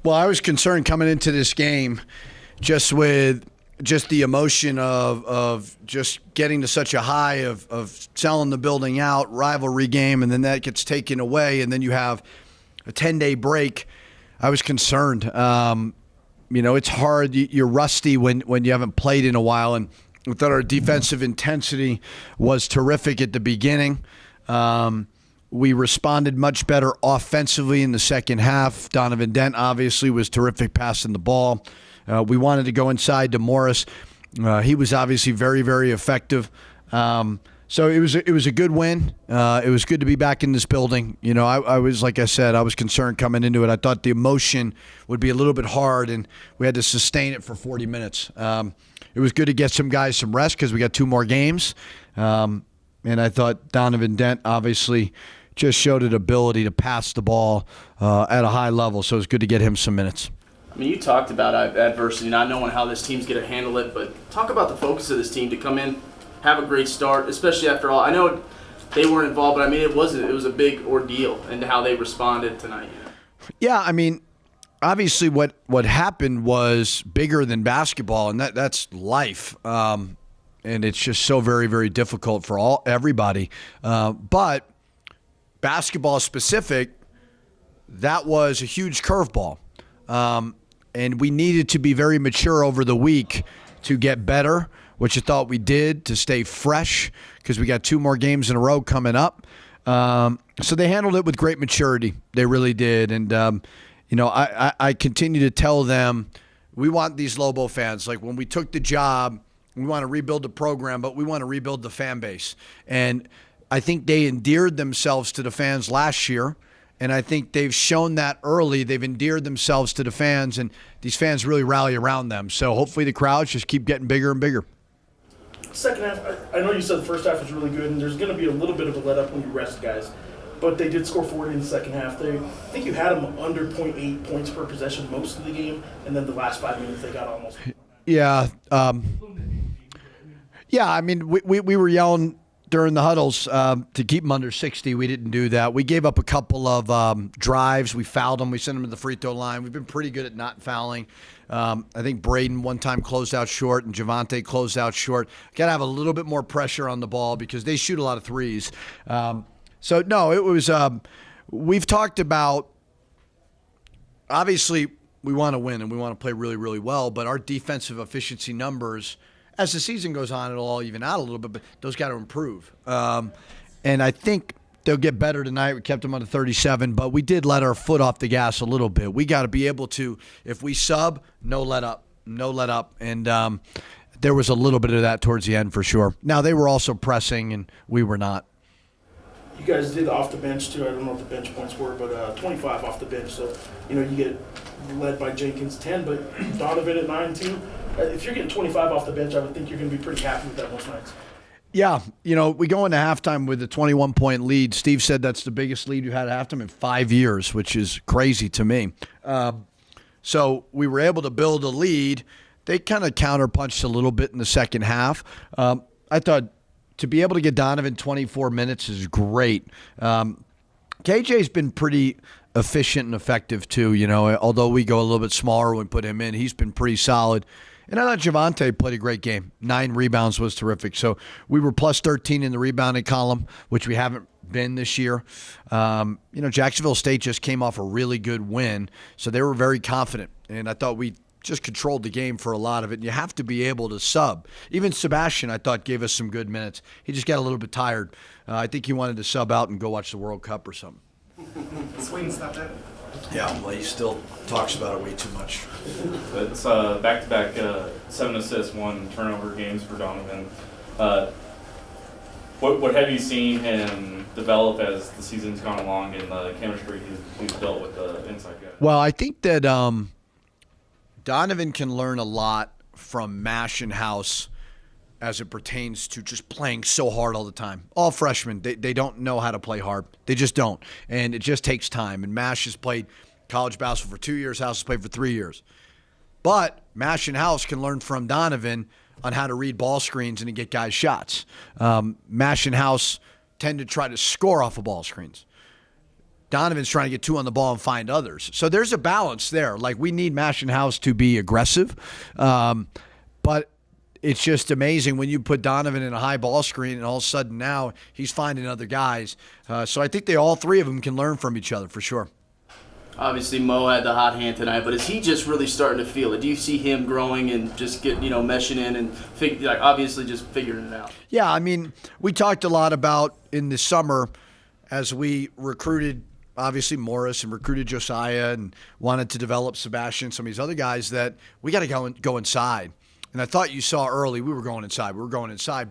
Well, I was concerned coming into this game just with just the emotion of just getting to such a high of selling the building out, rivalry game, and then that gets taken away, and then you have a 10-day break. I was concerned. It's hard. You're rusty when you haven't played in a while, and we thought our defensive intensity was terrific at the beginning. We responded much better offensively in the second half. Donovan Dent obviously was terrific passing the ball. We wanted to go inside to Morris. He was obviously very, very effective. So it was a good win. It was good to be back in this building. I was, like I said, I was concerned coming into it. I thought the emotion would be a little bit hard, and we had to sustain it for 40 minutes. It was good to get some guys some rest because we got 2 more games. And I thought Donovan Dent obviously just showed an ability to pass the ball at a high level, so it was good to get him some minutes. I mean, you talked about adversity, not knowing how this team's going to handle it, but talk about the focus of this team to come in, have a great start, especially after all. I know they weren't involved, but I mean, it was a big ordeal into how they responded tonight. Yeah, I mean, obviously what happened was bigger than basketball, and that's life. And it's just so very, very difficult for everybody. But basketball specific, that was a huge curveball. And we needed to be very mature over the week to get better, which I thought we did, to stay fresh because we got 2 more games in a row coming up. So they handled it with great maturity. They really did. And, I continue to tell them we want these Lobo fans. Like when we took the job, we want to rebuild the program, but we want to rebuild the fan base. And I think they endeared themselves to the fans last year. And I think they've shown that early. They've endeared themselves to the fans, and these fans really rally around them. So hopefully the crowds just keep getting bigger and bigger. Second half, I know you said the first half was really good, and there's going to be a little bit of a let-up when you rest guys. But they did score 40 in the second half. I think you had them under 0.8 points per possession most of the game, and then the last 5 minutes they got almost. Yeah. I mean, we were yelling during the huddles to keep them under 60. We didn't do that. We gave up a couple of drives. We fouled them. We sent them to the free throw line. We've been pretty good at not fouling. I think Braden one time closed out short and Javante closed out short. Got to have a little bit more pressure on the ball because they shoot a lot of threes. So, no, it was we've talked about, obviously, we want to win and we want to play really, really well, but our defensive efficiency numbers, as the season goes on, it'll all even out a little bit, but those got to improve. And I think they'll get better tonight. We kept them under 37, but we did let our foot off the gas a little bit. We got to be able to, if we sub, no let up. And there was a little bit of that towards the end for sure. Now, they were also pressing, and we were not. You guys did off the bench, too. I don't know what the bench points were, but 25 off the bench. So, you get led by Jenkins 10, but Donovan at 9, too. If you're getting 25 off the bench, I would think you're going to be pretty happy with that most nights. Yeah, we go into halftime with a 21-point lead. Steve said that's the biggest lead you had at halftime in 5 years, which is crazy to me. So we were able to build a lead. They kind of counterpunched a little bit in the second half. I thought to be able to get Donovan 24 minutes is great. KJ's been pretty efficient and effective too, although we go a little bit smaller when we put him in. He's been pretty solid. And I thought Javante played a great game. 9 rebounds was terrific. So we were plus 13 in the rebounding column, which we haven't been this year. Jacksonville State just came off a really good win, so they were very confident. And I thought we just controlled the game for a lot of it. And you have to be able to sub. Even Sebastian, I thought, gave us some good minutes. He just got a little bit tired. I think he wanted to sub out and go watch the World Cup or something. Swing's not that. Yeah, well, he still talks about it way too much. It's back-to-back 7 assists, 1 turnover games for Donovan. What have you seen him develop as the season's gone along and the chemistry he's built with the inside guy? Well, I think that Donovan can learn a lot from Mash and House as it pertains to just playing so hard all the time. All freshmen, they don't know how to play hard. They just don't. And it just takes time. And Mash has played college basketball for 2 years. House has played for 3 years. But Mash and House can learn from Donovan on how to read ball screens and to get guys shots. Mash and House tend to try to score off of ball screens. Donovan's trying to get 2 on the ball and find others. So there's a balance there. Like, we need Maschenhaus to be aggressive, but it's just amazing when you put Donovan in a high ball screen and all of a sudden now he's finding other guys. So I think all 3 of them can learn from each other for sure. Obviously, Mo had the hot hand tonight, but is he just really starting to feel it? Do you see him growing and just meshing in and obviously just figuring it out? Yeah, I mean, we talked a lot about in the summer as we recruited, obviously, Morris and recruited Josiah and wanted to develop Sebastian, some of these other guys, that we got to go inside. And I thought you saw early we were going inside,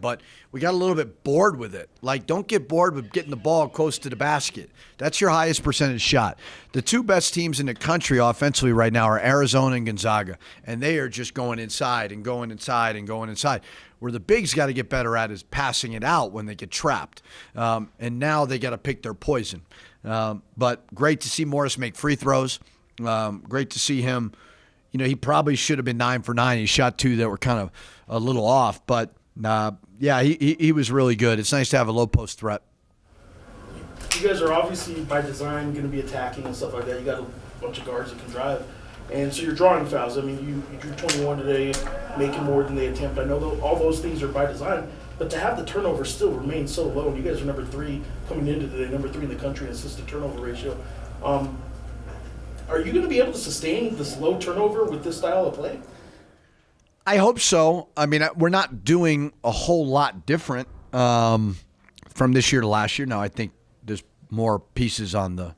but we got a little bit bored with it. Like, don't get bored with getting the ball close to the basket. That's your highest percentage shot. The 2 best teams in the country offensively right now are Arizona and Gonzaga, and they are just going inside and going inside and going inside. Where the bigs got to get better at is passing it out when they get trapped. And now they got to pick their poison. But great to see Morris make free throws. Great to see him. He probably should have been 9 for 9. He shot 2 that were kind of a little off. But, yeah, he was really good. It's nice to have a low-post threat. You guys are obviously, by design, going to be attacking and stuff like that. You got a bunch of guards that can drive. And so you're drawing fouls. I mean, you drew 21 today, making more than they attempt. I know all those things are by design. But to have the turnover still remain so low, and you guys are number 3 coming into today, number 3 in the country in assist-to-turnover ratio. Are you going to be able to sustain this low turnover with this style of play? I hope so. I mean, we're not doing a whole lot different from this year to last year. Now, I think there's more pieces on the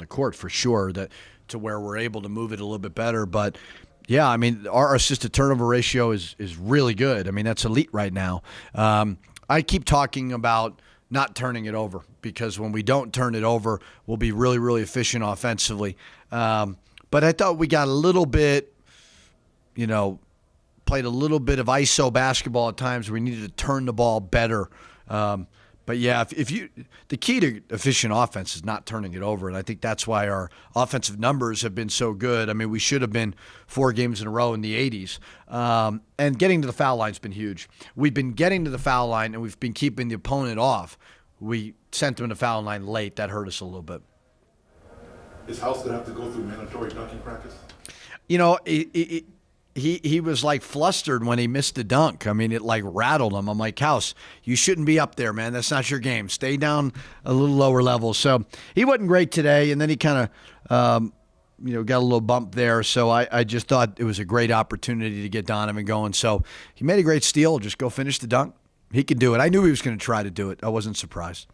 court for sure to where we're able to move it a little bit better. But yeah, I mean, our assisted turnover ratio is really good. I mean, that's elite right now. I keep talking about not turning it over, because when we don't turn it over, we'll be really, really efficient offensively. But I thought we got a little bit, played a little bit of ISO basketball at times where we needed to turn the ball better. But yeah, the key to efficient offense is not turning it over, and I think that's why our offensive numbers have been so good. I mean, we should have been 4 games in a row in the 80s, and getting to the foul line's been huge. We've been getting to the foul line, and we've been keeping the opponent off. We sent them to the foul line late. That hurt us a little bit. Is House going to have to go through mandatory dunking practice? He was like flustered when he missed the dunk. I mean, it like rattled him. I'm like, House, you shouldn't be up there, man. That's not your game. Stay down a little lower level. So he wasn't great today, and then he kind of, got a little bump there. So I just thought it was a great opportunity to get Donovan going. So he made a great steal. Just go finish the dunk. He could do it. I knew he was going to try to do it. I wasn't surprised.